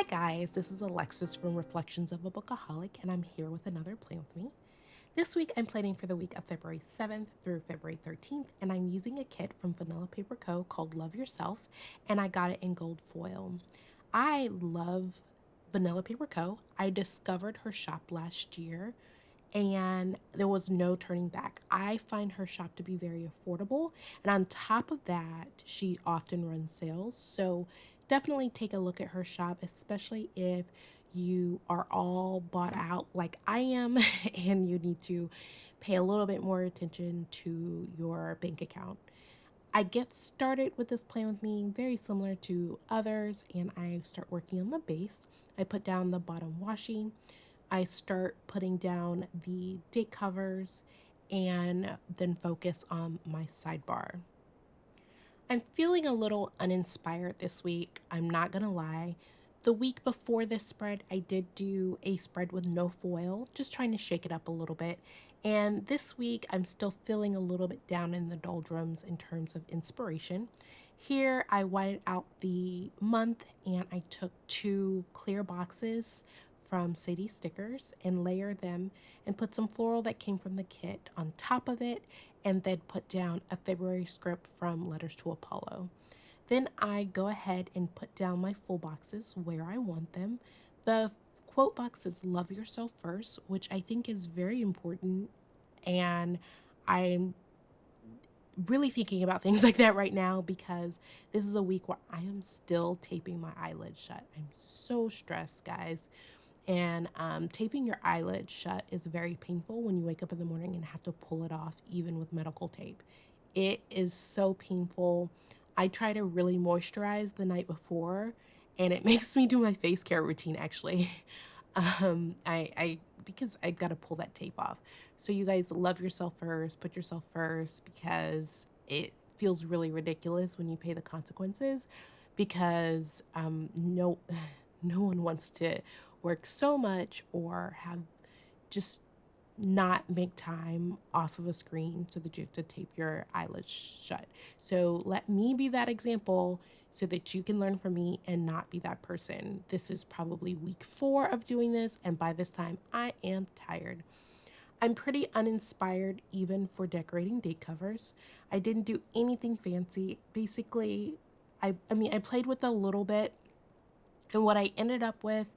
Hi guys, this is Alexis from Reflections of a Bookaholic, and I'm here with another Plan With Me. This week I'm planning for the week of February 7th through February 13th, and I'm using a kit from Vanilla Paper Co. called Love Yourself, and I got it in gold foil. I love Vanilla Paper Co. I discovered her shop last year, and there was no turning back. I find her shop to be very affordable, and on top of that, she often runs sales. So definitely take a look at her shop, especially if you are all bought out like I am and you need to pay a little bit more attention to your bank account. I get started with this Plan With Me very similar to others, and I start working on the base. I put down the bottom washi. I start putting down the date covers and then focus on my sidebar. I'm feeling a little uninspired this week. I'm not gonna lie. The week before this spread, I did do a spread with no foil, just trying to shake it up a little bit. And this week, I'm still feeling a little bit down in the doldrums in terms of inspiration. Here, I whited out the month and I took 2 clear boxes from Sadie Stickers and layered them and put some floral that came from the kit on top of it, and then put down a February script from Letters to Apollo. Then I go ahead and put down my full boxes where I want them. The quote box is Love Yourself First, which I think is very important, and I'm really thinking about things like that right now because this is a week where I am still taping my eyelids shut. I'm so stressed, guys. And taping your eyelids shut is very painful when you wake up in the morning and have to pull it off, even with medical tape. It is so painful. I try to really moisturize the night before, and it makes me do my face care routine actually. I because I gotta pull that tape off. So you guys love yourself first, put yourself first, because it feels really ridiculous when you pay the consequences. Because no, no one wants to work so much or have just not make time off of a screen so that you have to tape your eyelids shut. So let me be that example so that you can learn from me and not be that person. This is probably week 4 of doing this, and by this time I am tired. I'm pretty uninspired even for decorating date covers. I didn't do anything fancy. Basically, I played with a little bit, and what I ended up with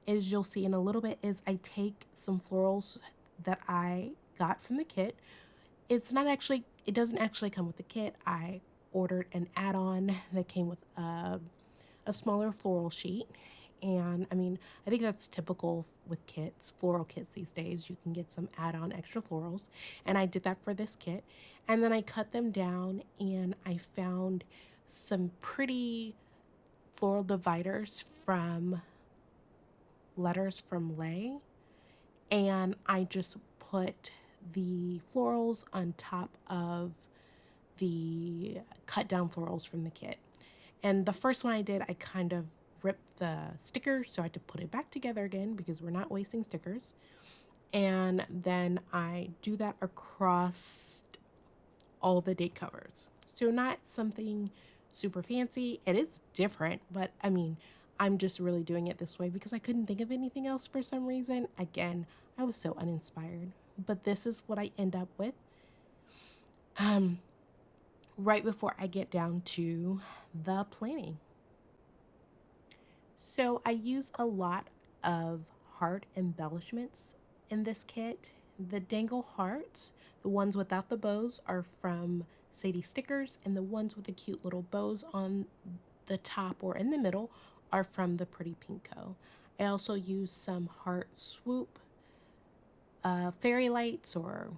is, you'll see in a little bit, is I take some florals that I got from the kit. It doesn't actually come with the kit. I ordered an add-on that came with a smaller floral sheet. And I think that's typical with kits, floral kits these days. You can get some add-on extra florals. And I did that for this kit. And then I cut them down and I found some pretty floral dividers from Letters from Lay, and I just put the florals on top of the cut down florals from the kit. And the first one I did, I kind of ripped the sticker, so I had to put it back together again because we're not wasting stickers. And then I do that across all the date covers. So not something super fancy. It is different, but I'm just really doing it this way because I couldn't think of anything else for some reason. Again, I was so uninspired, but this is what I end up with. Right before I get down to the planning. So I use a lot of heart embellishments in this kit. The dangle hearts, the ones without the bows, are from Sadie Stickers, and the ones with the cute little bows on the top or in the middle are from the Pretty Pink Co. I also use some heart swoop fairy lights or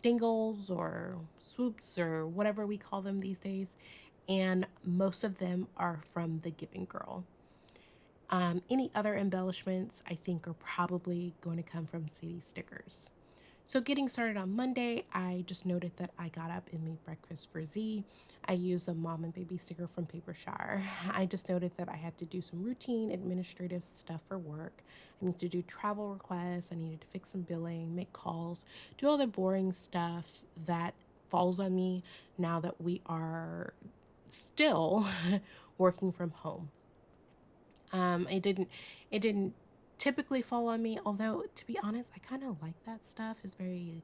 dingles or swoops or whatever we call them these days, and most of them are from the Giving Girl. Any other embellishments I think are probably going to come from Sadie Stickers. So getting started on Monday, I just noted that I got up and made breakfast for Z. I used a mom and baby sticker from Paper Shower. I just noted that I had to do some routine administrative stuff for work. I need to do travel requests. I needed to fix some billing, make calls, do all the boring stuff that falls on me now that we are still working from home. It didn't typically fall on me, although to be honest, I kind of like that stuff. It's very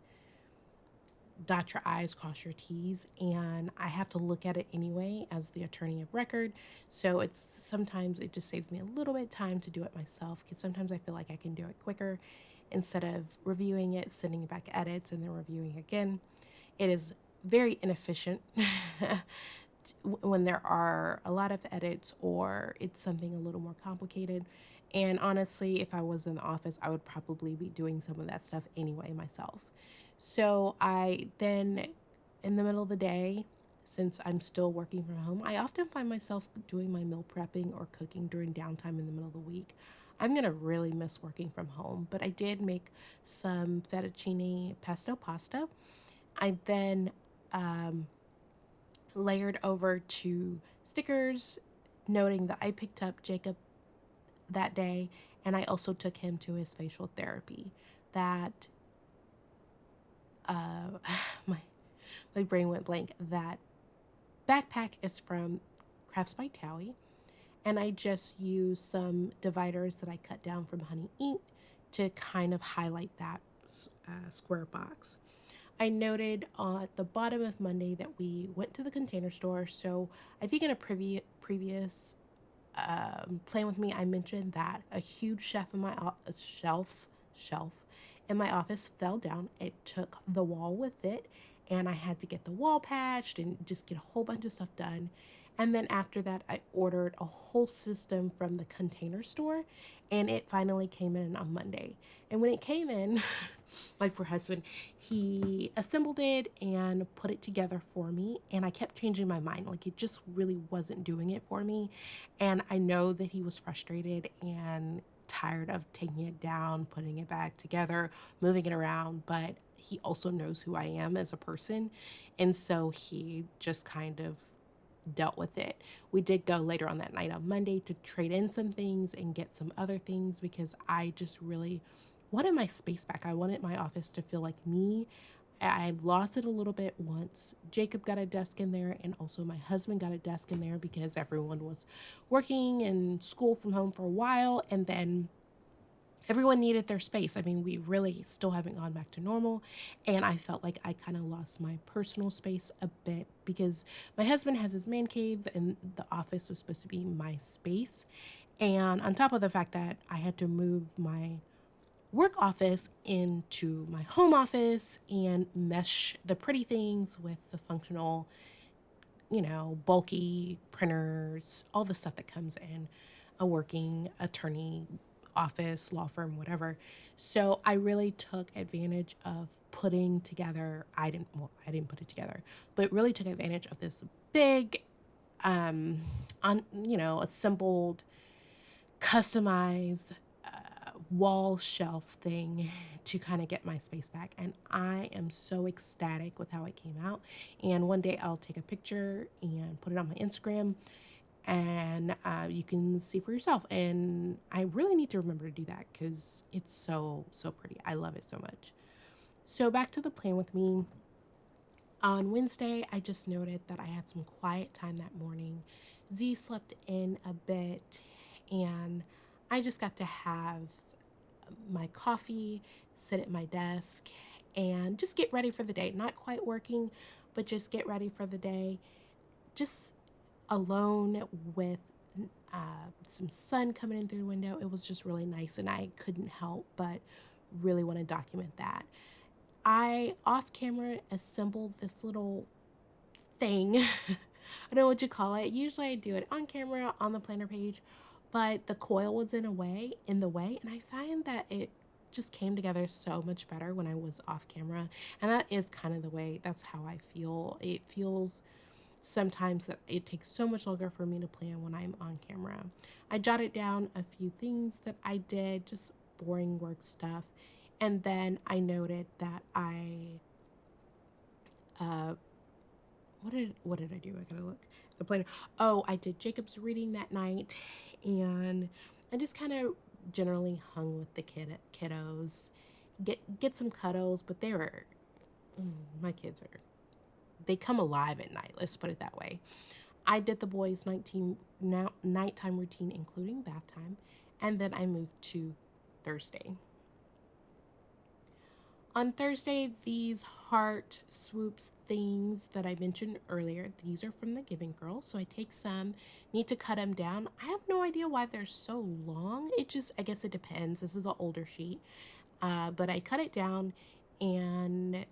dot your I's, cross your T's, and I have to look at it anyway as the attorney of record. So it's sometimes it just saves me a little bit of time to do it myself, because sometimes I feel like I can do it quicker instead of reviewing it, sending it back edits, and then reviewing again. It is very inefficient when there are a lot of edits or it's something a little more complicated. And honestly, if I was in the office, I would probably be doing some of that stuff anyway myself. So I then, in the middle of the day, since I'm still working from home, I often find myself doing my meal prepping or cooking during downtime in the middle of the week. I'm gonna really miss working from home, but I did make some fettuccine pesto pasta. I then layered over to stickers noting that I picked up Jacob that day, and I also took him to his facial therapy. That my my brain went blank. That backpack is from Crafts by Towie, and I just used some dividers that I cut down from Honey Ink to kind of highlight that square box. I noted at the bottom of Monday that we went to the Container Store. So I think in a previous Playing With Me, I mentioned that a huge shelf in my office fell down. It took the wall with it, and I had to get the wall patched and just get a whole bunch of stuff done. And then after that, I ordered a whole system from the Container Store, and it finally came in on Monday. And when it came in, my poor husband, he assembled it and put it together for me, and I kept changing my mind. Like, it just really wasn't doing it for me. And I know that he was frustrated and tired of taking it down, putting it back together, moving it around, but he also knows who I am as a person. And so he just kind of dealt with it. We did go later on that night on Monday to trade in some things and get some other things, because I just really wanted my space back. I wanted my office to feel like me. I lost it a little bit once Jacob got a desk in there, and also my husband got a desk in there, because everyone was working and school from home for a while, and then everyone needed their space. I mean, we really still haven't gone back to normal. And I felt like I kind of lost my personal space a bit, because my husband has his man cave and the office was supposed to be my space. And on top of the fact that I had to move my work office into my home office and mesh the pretty things with the functional, bulky printers, all the stuff that comes in a working attorney office, law firm, whatever. So I really took advantage of putting together, I didn't put it together, but really took advantage of this big, assembled, customized wall shelf thing to kind of get my space back. And I am so ecstatic with how it came out. And one day I'll take a picture and put it on my Instagram, and you can see for yourself. And I really need to remember to do that, because it's so pretty. I love it so much. So back to the Plan With Me. On Wednesday, I just noted that I had some quiet time that morning. Z slept in a bit, and I just got to have my coffee, sit at my desk, and just get ready for the day. Not quite working, but just get ready for the day. Just alone with some sun coming in through the window. It was just really nice, and I couldn't help but really want to document that. I off camera assembled this little thing. I don't know what you call it. Usually I do it on camera on the planner page, but the coil was in the way, and I find that it just came together so much better when I was off camera. And that is kind of the way, that's how I feel. It feels sometimes that it takes so much longer for me to plan when I'm on camera. I jotted down a few things that I did, just boring work stuff. And then I noted that what did I do? I gotta look at the planner. Oh, I did Jacob's reading that night, and I just kind of generally hung with the kiddos, get some cuddles, but my kids they come alive at night. Let's put it that way. I did the boys' nighttime routine, including bath time, and then I moved to Thursday. On Thursday, these heart swoops things that I mentioned earlier, these are from the Giving Girl. So I take some, need to cut them down. I have no idea why they're so long. I guess it depends. This is an older sheet. But I cut it down and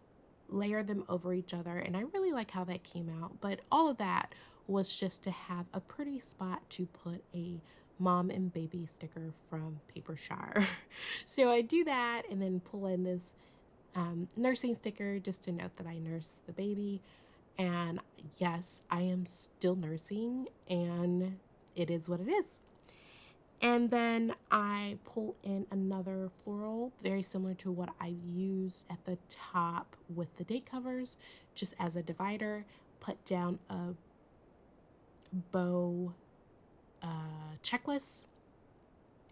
layer them over each other. And I really like how that came out. But all of that was just to have a pretty spot to put a mom and baby sticker from Paper Shire. So I do that and then pull in this nursing sticker just to note that I nursed the baby. And yes, I am still nursing, and it is what it is. And then I pull in another floral, very similar to what I used at the top with the date covers, just as a divider. Put down a bow checklist,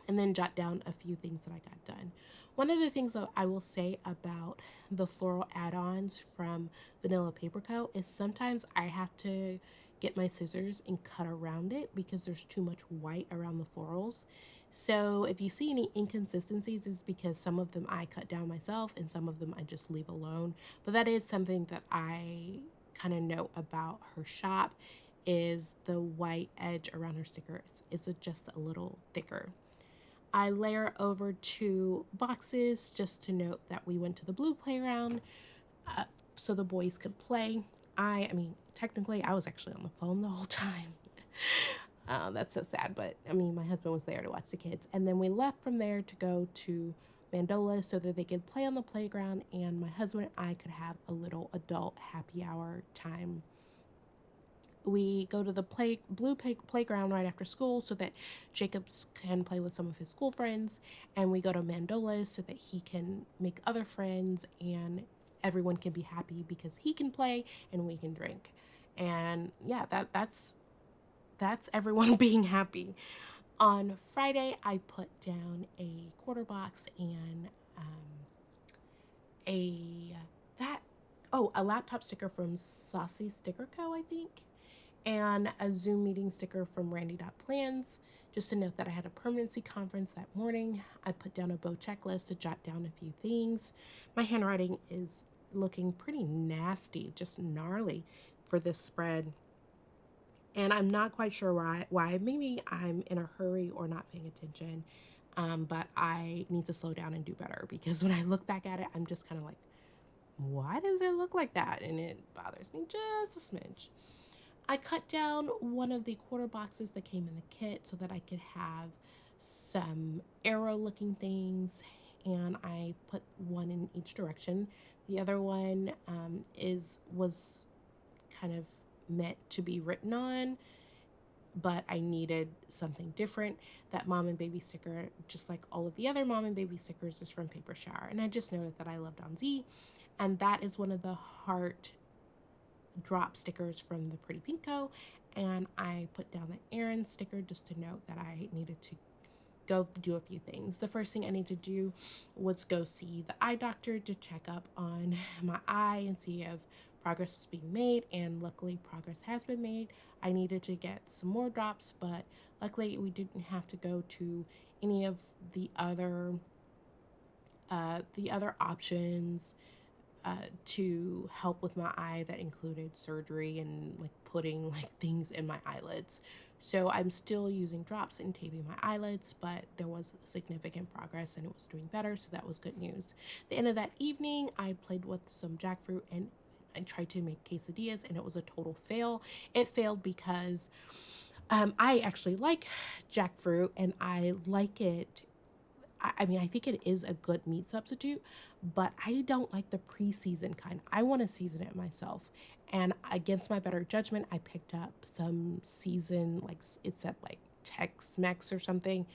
and then jot down a few things that I got done. One of the things that I will say about the floral add-ons from Vanilla Paper Co. is sometimes I have to get my scissors and cut around it because there's too much white around the florals. So if you see any inconsistencies, it's because some of them I cut down myself and some of them I just leave alone. But that is something that I kind of know about her shop, is the white edge around her sticker. It's just a little thicker. I layer over 2 boxes just to note that we went to the blue playground so the boys could play. I mean, technically, I was actually on the phone the whole time. That's so sad, but I mean, my husband was there to watch the kids. And then we left from there to go to Mandola so that they could play on the playground, and my husband and I could have a little adult happy hour time. We go to the blue playground right after school so that Jacobs can play with some of his school friends, and we go to Mandola so that he can make other friends and everyone can be happy because he can play and we can drink. And yeah, that's everyone being happy. On Friday, I put down a quarter box and a laptop sticker from Saucy Sticker Co., I think, and a Zoom meeting sticker from Randy.plans. Just to note that I had a permanency conference that morning. I put down a bow checklist to jot down a few things. My handwriting is looking pretty nasty, just gnarly for this spread. And I'm not quite sure why. Maybe I'm in a hurry or not paying attention. But I need to slow down and do better, because when I look back at it, I'm just kind of like, why does it look like that? And it bothers me just a smidge. I cut down one of the quarter boxes that came in the kit so that I could have some arrow looking things, and I put one in each direction. The other one was kind of meant to be written on, but I needed something different. That mom and baby sticker, just like all of the other mom and baby stickers, is from Paper Shower, and I just noted that I loved on Z, and that is one of the heart drop stickers from the Pretty Pinko. And I put down the Aaron sticker just to note that I needed to go do a few things. The first thing I need to do was go see the eye doctor to check up on my eye and see if progress is being made, and luckily progress has been made. I needed to get some more drops, but luckily we didn't have to go to any of the other options to help with my eye that included surgery and like putting like things in my eyelids. So I'm still using drops and taping my eyelids, but there was significant progress and it was doing better, so that was good news. The end of that evening, I played with some jackfruit and I tried to make quesadillas, and it was a total fail. It failed because I actually like jackfruit and I like it. I mean, I think it is a good meat substitute, but I don't like the pre-seasoned kind. I want to season it myself. And against my better judgment, I picked up some seasoned, like it said like Tex-Mex or something.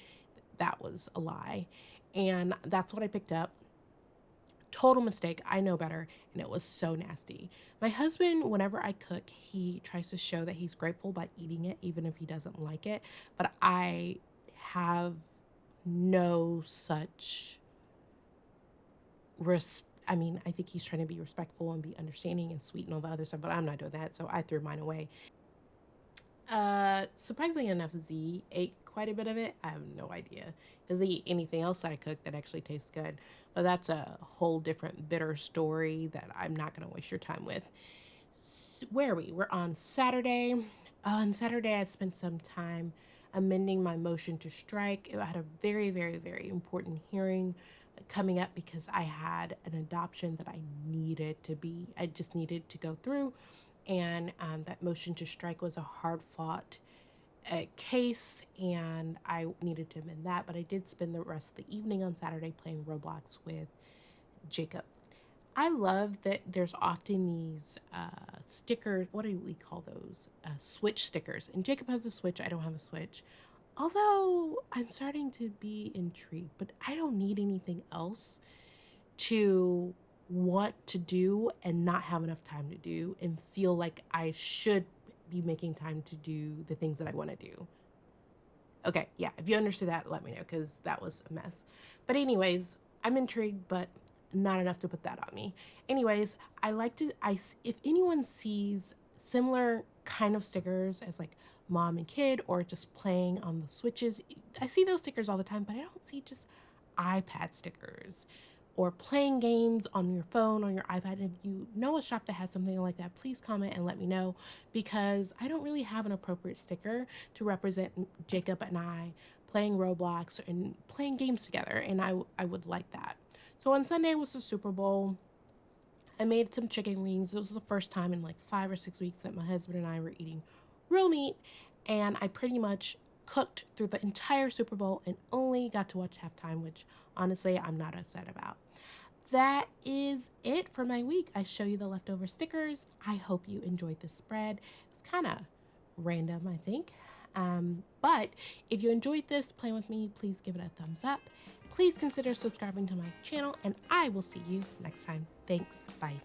That was a lie. And that's what I picked up. Total mistake. I know better. And it was so nasty. My husband, whenever I cook, he tries to show that he's grateful by eating it, even if he doesn't like it. But I have no such I mean, I think he's trying to be respectful and be understanding and sweet and all the other stuff, but I'm not doing that, so I threw mine away. Surprisingly enough, Z ate quite a bit of it. I have no idea. Doesn't eat anything else that I cook that actually tastes good. But that's a whole different bitter story that I'm not going to waste your time with. Where are we? We're on Saturday. On Saturday, I spent some time amending my motion to strike. I had a very, very, very important hearing coming up because I had an adoption that I just needed to go through. And that motion to strike was a hard fought case, and I needed to amend that. But I did spend the rest of the evening on Saturday playing Roblox with Jacob. I love that there's often these stickers. What do we call those? Switch stickers. And Jacob has a Switch. I don't have a Switch. Although I'm starting to be intrigued, but I don't need anything else to want to do and not have enough time to do and feel like I should be making time to do the things that I want to do. Okay, yeah, if you understood that, let me know, because that was a mess. But anyways, I'm intrigued, but not enough to put that on me. Anyways, if anyone sees similar kind of stickers as like mom and kid or just playing on the Switches, I see those stickers all the time, but I don't see just iPad stickers or playing games on your phone or your iPad. If you know a shop that has something like that, please comment and let me know, because I don't really have an appropriate sticker to represent Jacob and I playing Roblox and playing games together, and I would like that. So on Sunday was the Super Bowl. I made some chicken wings. It was the first time in like 5 or 6 weeks that my husband and I were eating real meat, and I pretty much cooked through the entire Super Bowl and only got to watch halftime, which honestly I'm not upset about. That is it for my week. I show you the leftover stickers. I hope you enjoyed this spread. It's kind of random, I think. But if you enjoyed this playing with me, please give it a thumbs up. Please consider subscribing to my channel, and I will see you next time. Thanks. Bye.